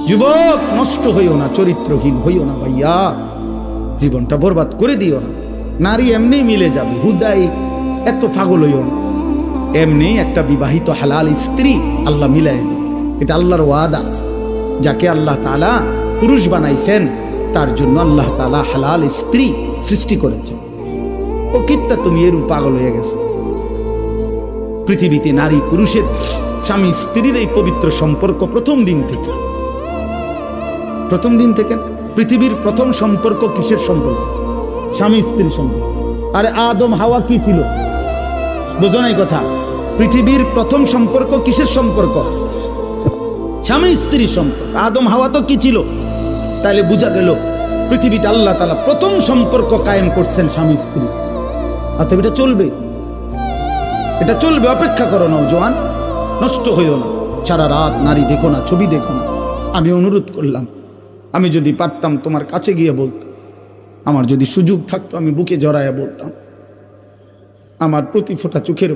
যুবক নষ্ট হইও না, চরিত্রহীন হইও না ভাইয়া, জীবনটা বরবাদ করে দিও না। নারী এমনি মিলে যাবে, হুদাই এত পাগল হইও না। এমনি একটা বিবাহিত হালাল স্ত্রী আল্লাহ মিলাই দিবে, এটা আল্লাহর ওয়াদা। যাকে আল্লাহ তাআলা পুরুষ বানাইছেন তার জন্য আল্লাহ তাআলা হালাল স্ত্রী সৃষ্টি করেছেন। ও কিত্তা তুমি এরূপ পাগল হয়ে গেছো? পৃথিবীতে নারী পুরুষের, স্বামী স্ত্রীর এই পবিত্র সম্পর্ক প্রথম দিন থেকে পৃথিবীর প্রথম সম্পর্ক কিসের সম্পর্ক? স্বামী স্ত্রীর সম্পর্ক। আরে আদম হাওয়া কি ছিল? বুঝো নাই কথা? পৃথিবীর প্রথম সম্পর্ক কিসের সম্পর্ক? স্বামী স্ত্রীর সম্পর্ক। আদম হাওয়া তো কি ছিল? তাহলে বোঝা গেল পৃথিবীতে আল্লাহ তাআলা প্রথম সম্পর্ক কায়েম করছেন স্বামী স্ত্রী। অতএব এটা চলবে, অপেক্ষা করো নওজোয়ান, নষ্ট হইও না। সারা রাত নারী দেখো না, ছবি দেখো না। আমি অনুরোধ করলাম, আমি যদি পারতাম তোমার কাছে গিয়ে বলতাম, আমার যদি সুযোগ থাকতো আমি বুকে জড়াইয়া বলতাম, আমার প্রতি ফোঁটা চোখের